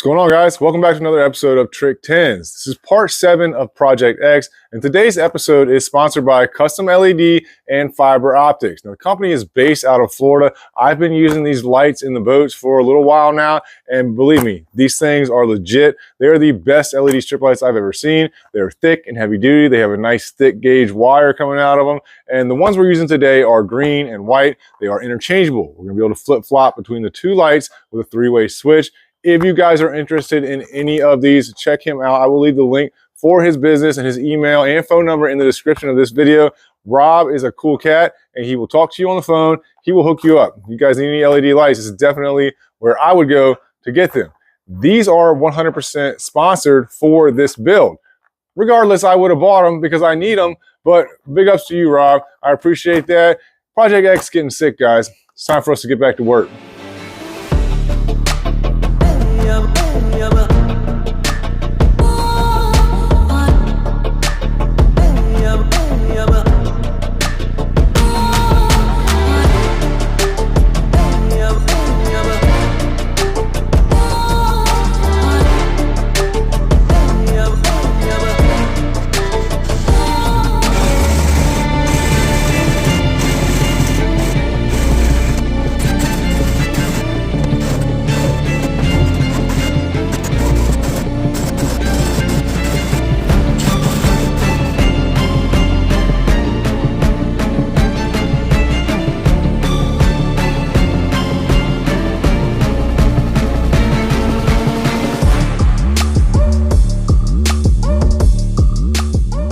going on, guys? Welcome back to another episode of Trick 10s. This is part 7 of Project X, and today's episode is sponsored by Custom LED and Fiber Optics. Now, the company is based out of Florida. I've been using these lights in the boats for a little while now, and believe me, these things are legit. They're the best LED strip lights I've ever seen. They're thick and heavy duty. They have a nice thick gauge wire coming out of them, and the ones we're using today are green and white. They are interchangeable. We're going to be able to flip-flop between the two lights with a 3-way switch. If you guys are interested in any of these, check him out. I will leave the link for his business and his email and phone number in the description of this video. Rob is a cool cat, and he will talk to you on the phone. He will hook you up. If you guys need any LED lights, this is definitely where I would go to get them. These are 100% sponsored for this build. Regardless, I would have bought them because I need them, but big ups to you, Rob. I appreciate that. Project X getting sick, guys. It's time for us to get back to work.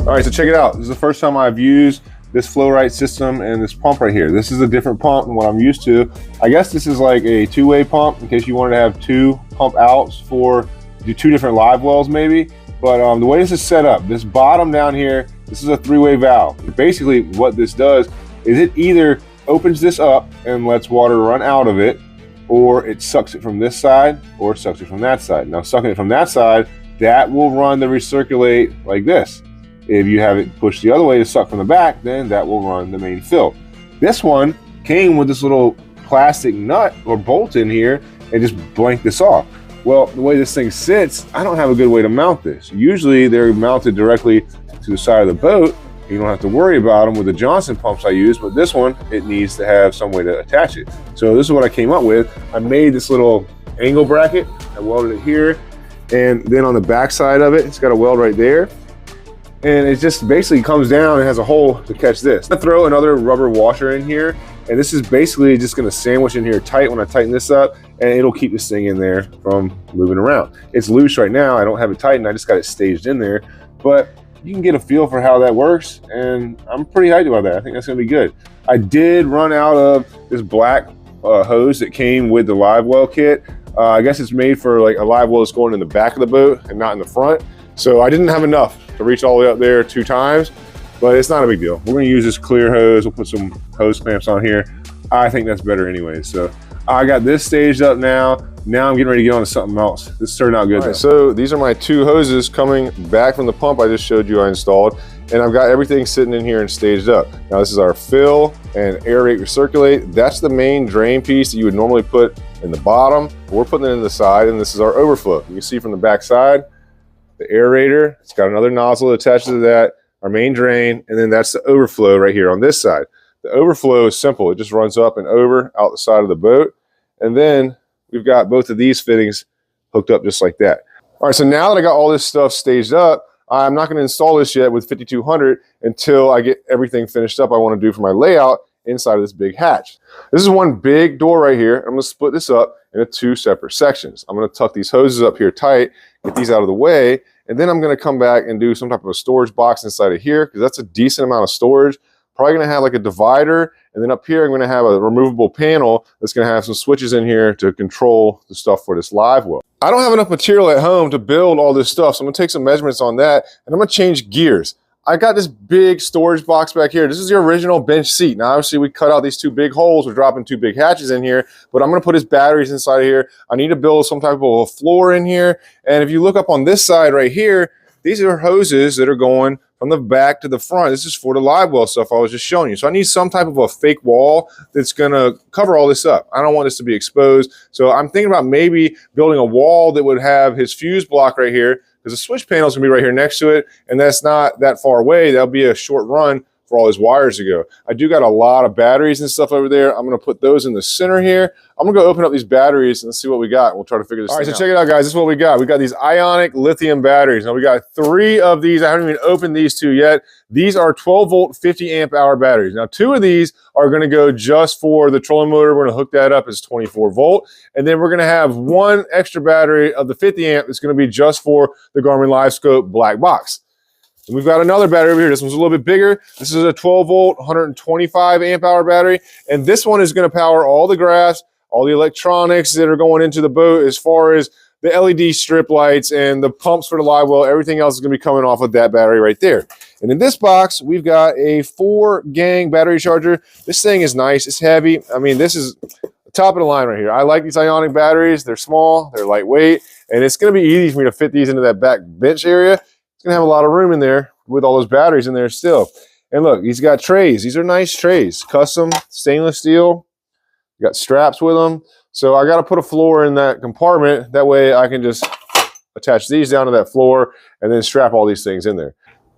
All right, so check it out. This is the first time I've used this flow right system and this pump right here. This is a different pump than what I'm used to. I guess this is like a 2-way pump in case you wanted to have 2 pump outs for do 2 different live wells maybe. But the way this is set up, this bottom down here, this is a 3-way valve. Basically what this does is it either opens this up and lets water run out of it, or it sucks it from this side or sucks it from that side. Now sucking it from that side, that will run the recirculate like this. If you have it pushed the other way to suck from the back, then that will run the main fill. This one came with this little plastic nut or bolt in here and just blanked this off. Well, the way this thing sits, I don't have a good way to mount this. Usually they're mounted directly to the side of the boat. You don't have to worry about them with the Johnson pumps I use, but this one, it needs to have some way to attach it. So this is what I came up with. I made this little angle bracket. I welded it here, and then on the back side of it, it's got a weld right there. And it just basically comes down and has a hole to catch this. I throw another rubber washer in here, and this is basically just gonna sandwich in here tight when I tighten this up, and it'll keep this thing in there from moving around. It's loose right now, I don't have it tightened, I just got it staged in there, but you can get a feel for how that works, and I'm pretty hyped about that. I think that's gonna be good. I did run out of this black hose that came with the live well kit. I guess it's made for like a live well that's going in the back of the boat and not in the front. So I didn't have enough to reach all the way up there 2 times, but it's not a big deal. We're gonna use this clear hose. We'll put some hose clamps on here. I think that's better anyway. So I got this staged up now. Now I'm getting ready to get on to something else. This turned out good. Right, so these are my 2 hoses coming back from the pump I just showed you I installed, and I've got everything sitting in here and staged up. Now this is our fill and aerate recirculate. That's the main drain piece that you would normally put in the bottom. We're putting it in the side, and this is our overflow. You can see from the back side, the aerator, it's got another nozzle attached to that, our main drain, and then that's the overflow right here on this side. The overflow is simple. It just runs up and over out the side of the boat. And then we've got both of these fittings hooked up just like that. All right, so now that I got all this stuff staged up, I'm not gonna install this yet with 5200 until I get everything finished up I wanna do for my layout inside of this big hatch. This is one big door right here. I'm gonna split this up into 2 separate sections. I'm gonna tuck these hoses up here tight, get these out of the way, and then I'm gonna come back and do some type of a storage box inside of here, because that's a decent amount of storage. Probably gonna have like a divider, and then up here I'm gonna have a removable panel that's gonna have some switches in here to control the stuff for this live well. I don't have enough material at home to build all this stuff, so I'm gonna take some measurements on that, and I'm gonna change gears. I got this big storage box back here. This is the original bench seat. Now, obviously, we cut out these 2 big holes. We're dropping 2 big hatches in here, but I'm gonna put his batteries inside of here. I need to build some type of a floor in here. And if you look up on this side right here, these are hoses that are going from the back to the front. This is for the live well stuff I was just showing you. So I need some type of a fake wall that's gonna cover all this up. I don't want this to be exposed. So I'm thinking about maybe building a wall that would have his fuse block right here, because the switch panel is gonna be right here next to it, and that's not that far away. That'll be a short run for all his wires to go. I do got a lot of batteries and stuff over there. I'm gonna put those in the center here. I'm gonna go open up these batteries and see what we got. We'll try to figure this out. All right, so check it out, guys. This is what we got. We got these ionic lithium batteries. Now we got 3 of these. I haven't even opened these 2 yet. These are 12 volt, 50 amp hour batteries. Now 2 of these are gonna go just for the trolling motor. We're gonna hook that up as 24 volt. And then we're gonna have 1 extra battery of the 50 amp that's gonna be just for the Garmin LiveScope black box. And we've got another battery over here. This one's a little bit bigger. This is a 12 volt, 125 amp hour battery. And this one is going to power all the graphs, all the electronics that are going into the boat, as far as the LED strip lights and the pumps for the live well. Everything else is going to be coming off of that battery right there. And in this box, we've got a 4-gang battery charger. This thing is nice. It's heavy. I mean, this is top of the line right here. I like these ionic batteries. They're small, they're lightweight, and it's going to be easy for me to fit these into that back bench area. Gonna have a lot of room in there with all those batteries in there still. And look, he's got trays. These are nice trays, custom stainless steel. Got straps with them. So I got to put a floor in that compartment. That way I can just attach these down to that floor and then strap all these things in there.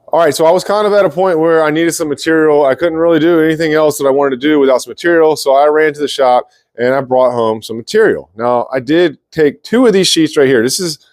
All right, so I was kind of at a point where I needed some material. I couldn't really do anything else that I wanted to do without some material. So I ran to the shop and I brought home some material. Now I did take 2 of these sheets right here. This is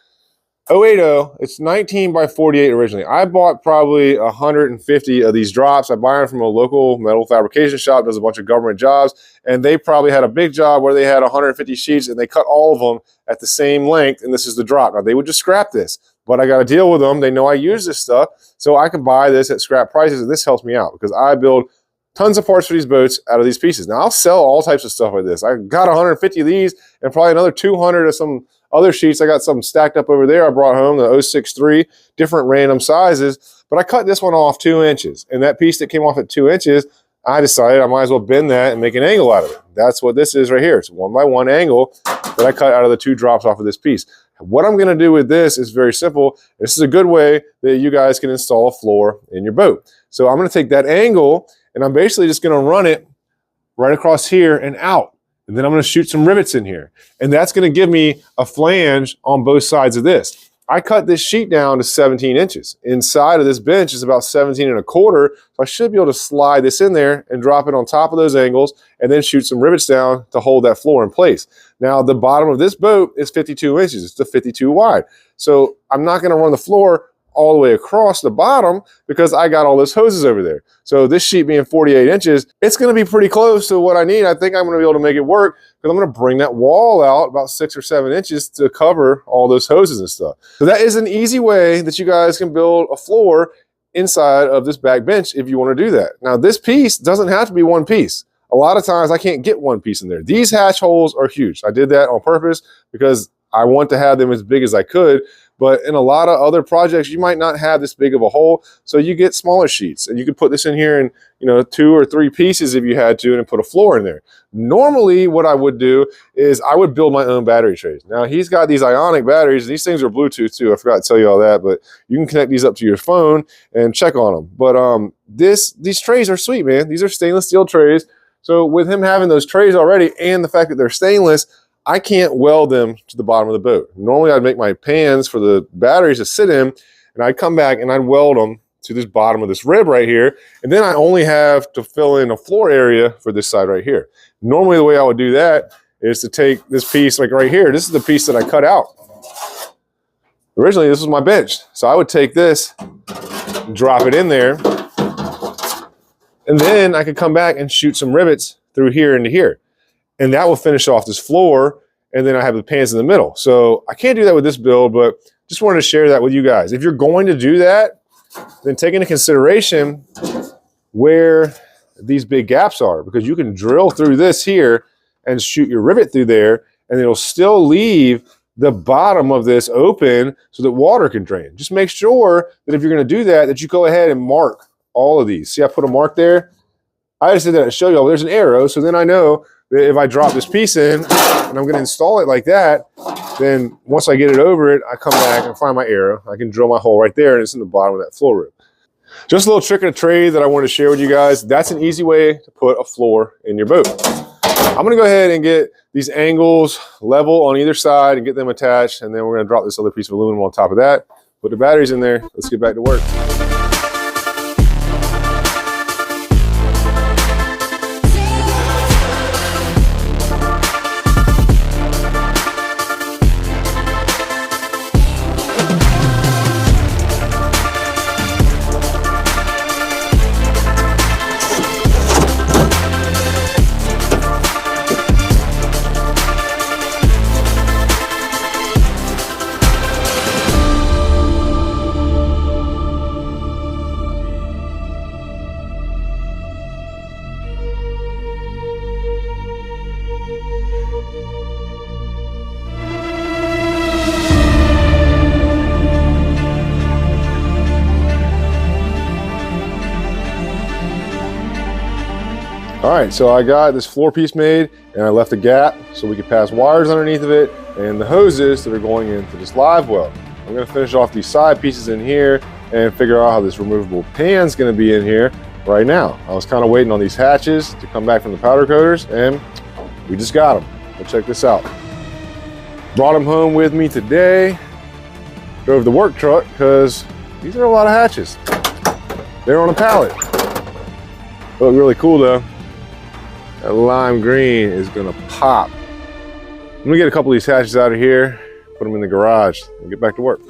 080, it's 19 by 48 originally. I bought probably 150 of these drops. I buy them from a local metal fabrication shop, does a bunch of government jobs, and they probably had a big job where they had 150 sheets and they cut all of them at the same length, and this is the drop. Now, they would just scrap this, but I got to deal with them. They know I use this stuff, so I can buy this at scrap prices, and this helps me out because I build tons of parts for these boats out of these pieces. Now, I'll sell all types of stuff like this. I got 150 of these and probably another 200 of some other sheets. I got some stacked up over there. I brought home the 063, different random sizes, but I cut this one off 2 inches. And that piece that came off at 2 inches, I decided I might as well bend that and make an angle out of it. That's what this is right here. It's a 1x1 angle that I cut out of the 2 drops off of this piece. What I'm gonna do with this is very simple. This is a good way that you guys can install a floor in your boat. So I'm gonna take that angle and I'm basically just gonna run it right across here and out. And then I'm going to shoot some rivets in here. And that's going to give me a flange on both sides of this. I cut this sheet down to 17 inches. Inside of this bench is about 17 1/4. So I should be able to slide this in there and drop it on top of those angles and then shoot some rivets down to hold that floor in place. Now, the bottom of this boat is 52 inches. It's the 52 wide. So I'm not going to run the floor all the way across the bottom because I got all those hoses over there. So this sheet being 48 inches, it's going to be pretty close to what I need. I think I'm going to be able to make it work because I'm going to bring that wall out about 6 or 7 inches to cover all those hoses and stuff. So that is an easy way that you guys can build a floor inside of this back bench if you want to do that. Now, this piece doesn't have to be one piece. A lot of times I can't get one piece in there. These hatch holes are huge. I did that on purpose because I want to have them as big as I could. But in a lot of other projects, you might not have this big of a hole. So you get smaller sheets and you could put this in here in 2 or 3 pieces if you had to and put a floor in there. Normally what I would do is I would build my own battery trays. Now he's got these ionic batteries. These things are Bluetooth too. I forgot to tell you all that, but you can connect these up to your phone and check on them. But these trays are sweet, man. These are stainless steel trays. So with him having those trays already and the fact that they're stainless, I can't weld them to the bottom of the boat. Normally I'd make my pans for the batteries to sit in and I'd come back and I'd weld them to this bottom of this rib right here. And then I only have to fill in a floor area for this side right here. Normally the way I would do that is to take this piece like right here. This is the piece that I cut out. Originally this was my bench. So I would take this, drop it in there, and then I could come back and shoot some rivets through here into here. And that will finish off this floor, and then I have the pans in the middle. So I can't do that with this build, but just wanted to share that with you guys. If you're going to do that, then take into consideration where these big gaps are, because you can drill through this here and shoot your rivet through there, and it'll still leave the bottom of this open so that water can drain. Just make sure that if you're going to do that, that you go ahead and mark all of these. See, I put a mark there. I just did that to show you all. There's an arrow, so then I know that if I drop this piece in and I'm going to install it like that, then once I get it over it, I come back and find my arrow. I can drill my hole right there, and it's in the bottom of that floor rib. Just a little trick of the trade that I wanted to share with you guys. That's an easy way to put a floor in your boat. I'm gonna go ahead and get these angles level on either side and get them attached, and then we're gonna drop this other piece of aluminum on top of that, put the batteries in there. Let's get back to work. All right, so I got this floor piece made and I left a gap so we could pass wires underneath of it and the hoses that are going into this live well. I'm gonna finish off these side pieces in here and figure out how this removable pan's gonna be in here right now. I was kind of waiting on these hatches to come back from the powder coaters and we just got them. Well, check this out. Brought them home with me today. Drove the work truck because these are a lot of hatches. They're on a pallet. Look really cool though. That lime green is gonna pop. I'm gonna get a couple of these hatches out of here, put them in the garage, and get back to work.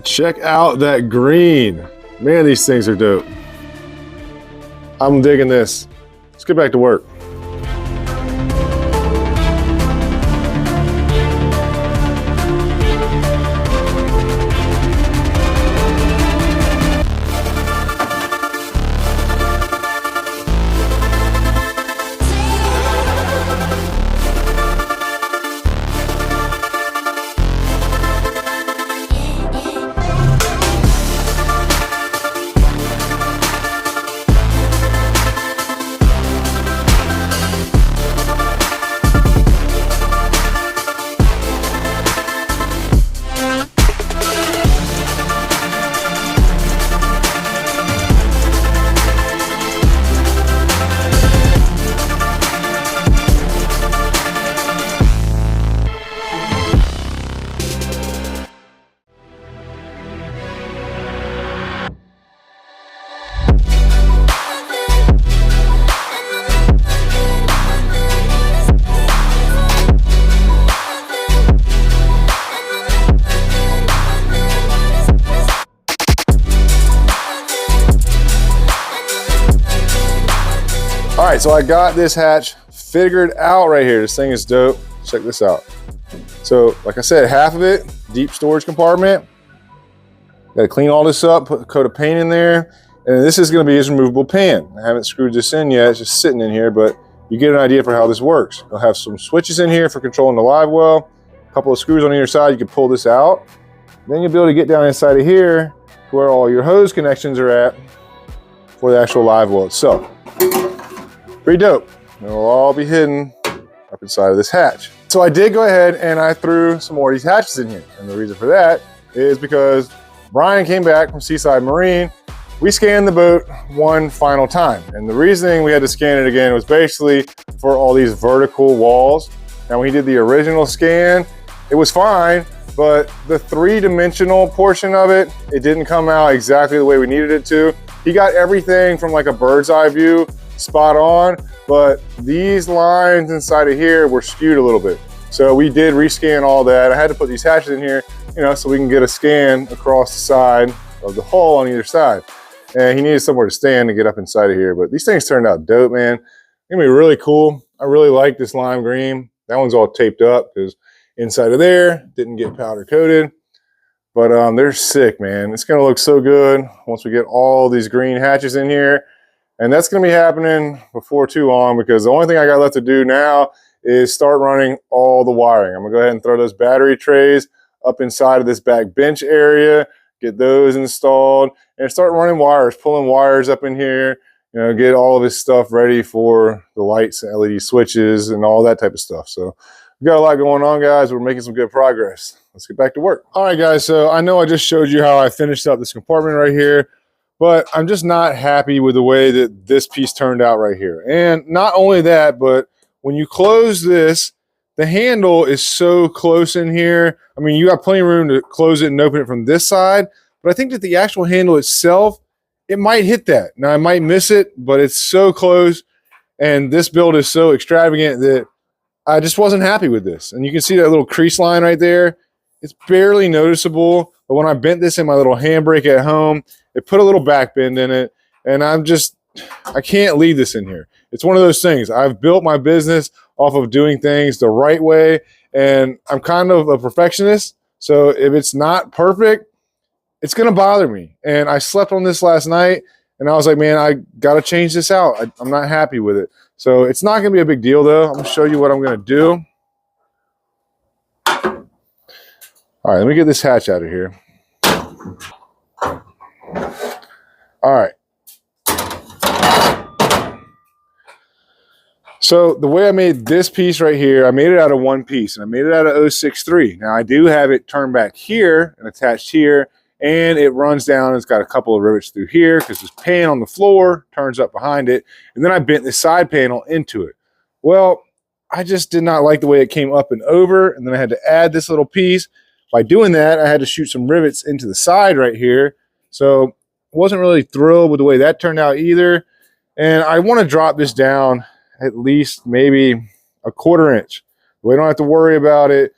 Check out that green. Man, these things are dope. I'm digging this. Let's get back to work. All right, so I got this hatch figured out right here. This thing is dope. Check this out. So, like I said, half of it, deep storage compartment. Got to clean all this up, put a coat of paint in there. And this is going to be his removable pan. I haven't screwed this in yet. It's just sitting in here, but you get an idea for how this works. You'll have some switches in here for controlling the live well. A couple of screws on either side. You can pull this out. Then you'll be able to get down inside of here to where all your hose connections are at for the actual live well itself. Pretty dope. It'll all be hidden up inside of this hatch. So I did go ahead and I threw some more of these hatches in here. And the reason for that is because Brian came back from Seaside Marine. We scanned the boat one final time. And the reasoning we had to scan it again was basically for all these vertical walls. Now when he did the original scan, it was fine, but the three-dimensional portion of it, it didn't come out exactly the way we needed it to. He got everything from like a bird's eye view spot on, but these lines inside of here were skewed a little bit. So we did rescan all that. I had to put these hatches in here, you know, so we can get a scan across the side of the hull on either side. And he needed somewhere to stand to get up inside of here. But these things turned out dope, man. It's gonna be really cool. I really like this lime green. That one's all taped up because inside of there didn't get powder coated. But they're sick, man. It's gonna look so good once we get all these green hatches in here. And that's gonna be happening before too long because the only thing I got left to do now is start running all the wiring. I'm gonna go ahead and throw those battery trays up inside of this back bench area, get those installed, and start running wires, pulling wires up in here, you know, get all of this stuff ready for the lights and LED switches and all that type of stuff. So We got a lot going on, guys. We're making some good progress. Let's get back to work. All right, guys. So I know I just showed you how I finished up this compartment right here, but I'm just not happy with the way that this piece turned out right here. And not only that, but when you close this, the handle is so close in here. I mean, you got plenty of room to close it and open it from this side, but I think that the actual handle itself, it might hit that. Now, I might miss it, but it's so close, and this build is so extravagant that I just wasn't happy with this. And you can see that little crease line right there. It's barely noticeable, but when I bent this in my little handbrake at home, it put a little back bend in it, and I can't leave this in here. It's one of those things. I've built my business off of doing things the right way, and I'm kind of a perfectionist, so if it's not perfect, it's going to bother me. And I slept on this last night, and I was like, man, I got to change this out. I'm not happy with it. So it's not going to be a big deal, though. I'm going to show you what I'm going to do. All right, let me get this hatch out of here. All right. So the way I made this piece right here, I made it out of one piece, and I made it out of 063. Now, I do have it turned back here and attached here, and it runs down. It's got a couple of rivets through here because this pan on the floor turns up behind it, and then I bent this side panel into it. Well, I just did not like the way it came up and over, and then I had to add this little piece. By doing that, I had to shoot some rivets into the side right here, so I wasn't really thrilled with the way that turned out either, and I want to drop this down at least maybe a 1/4 inch. We don't have to worry about it,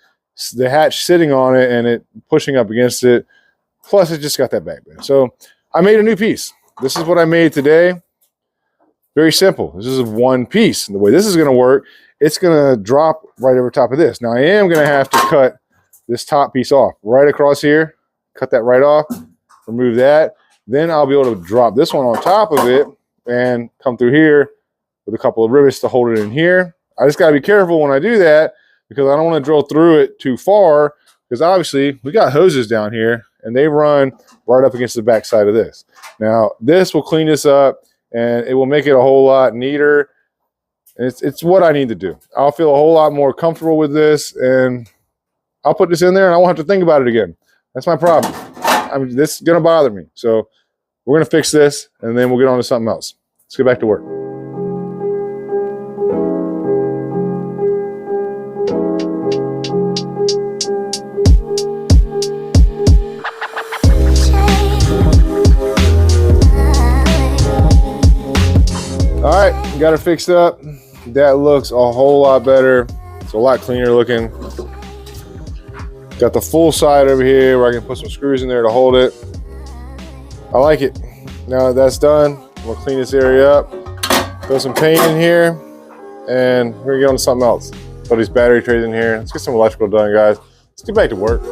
the hatch sitting on it and it pushing up against it. Plus, it just got that back bend. So I made a new piece. This is what I made today. Very simple. This is one piece. And the way this is going to work, it's going to drop right over top of this. Now, I am going to have to cut this top piece off right across here. Cut that right off. Remove that. Then I'll be able to drop this one on top of it and come through here with a couple of rivets to hold it in here. I just got to be careful when I do that because I don't want to drill through it too far, because obviously we got hoses down here and they run right up against the back side of this. Now, this will clean this up and it will make it a whole lot neater. It's what I need to do. I'll feel a whole lot more comfortable with this, and I'll put this in there and I won't have to think about it again. That's my problem. This is going to bother me. So we're going to fix this and then we'll get on to something else. Let's get back to work. All right, got it fixed up. That looks a whole lot better. It's a lot cleaner looking. Got the full side over here where I can put some screws in there to hold it. I like it. Now that that's done, we'll clean this area up, throw some paint in here, and we're gonna get on to something else. Throw these battery trays in here. Let's get some electrical done, guys. Let's get back to work.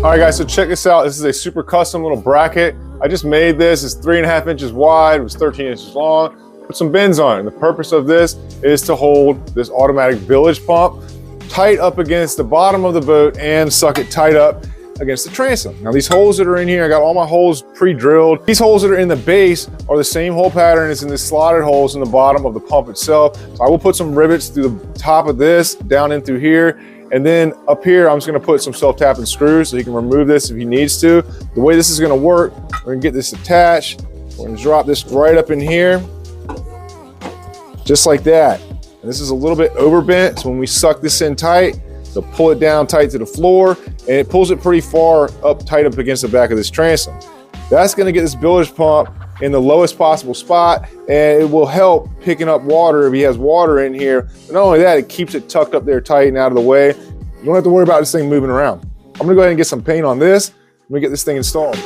All right, guys, so check this out. This is a super custom little bracket. I just made this. It's 3.5 inches wide. It was 13 inches long. Put some bends on it. And the purpose of this is to hold this automatic bilge pump tight up against the bottom of the boat and suck it tight up against the transom. Now, these holes that are in here, I got all my holes pre-drilled. These holes that are in the base are the same hole pattern as in the slotted holes in the bottom of the pump itself. So I will put some rivets through the top of this, down in through here. And then up here, I'm just gonna put some self-tapping screws so he can remove this if he needs to. The way this is gonna work, we're gonna get this attached. We're gonna drop this right up in here, just like that. And this is a little bit overbent, so when we suck this in tight, they'll pull it down tight to the floor, and it pulls it pretty far up, tight up against the back of this transom. That's gonna get this bilge pump in the lowest possible spot, and it will help picking up water if he has water in here. But not only that, it keeps it tucked up there tight and out of the way. You don't have to worry about this thing moving around. I'm gonna go ahead and get some paint on this, and me get this thing installed.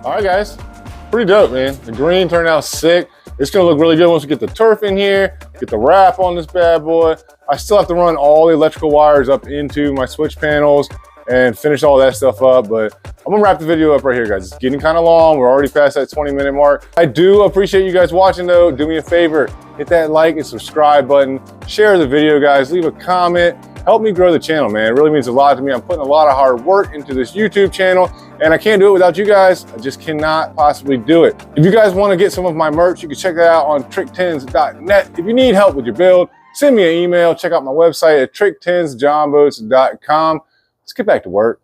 All right, guys, pretty dope, man. The green turned out sick. It's gonna look really good once we get the turf in here, get the wrap on this bad boy. I still have to run all the electrical wires up into my switch panels and finish all that stuff up, but I'm gonna wrap the video up right here, guys. It's getting kind of long. We're already past that 20-minute mark. I do appreciate you guys watching, though. Do me a favor, hit that like and subscribe button, share the video, guys, leave a comment. Help me grow the channel, man. It really means a lot to me. I'm putting a lot of hard work into this YouTube channel, and I can't do it without you guys. I just cannot possibly do it. If you guys want to get some of my merch, you can check that out on tricktens.net. If you need help with your build, send me an email. Check out my website at tricktensjonboats.com. Let's get back to work.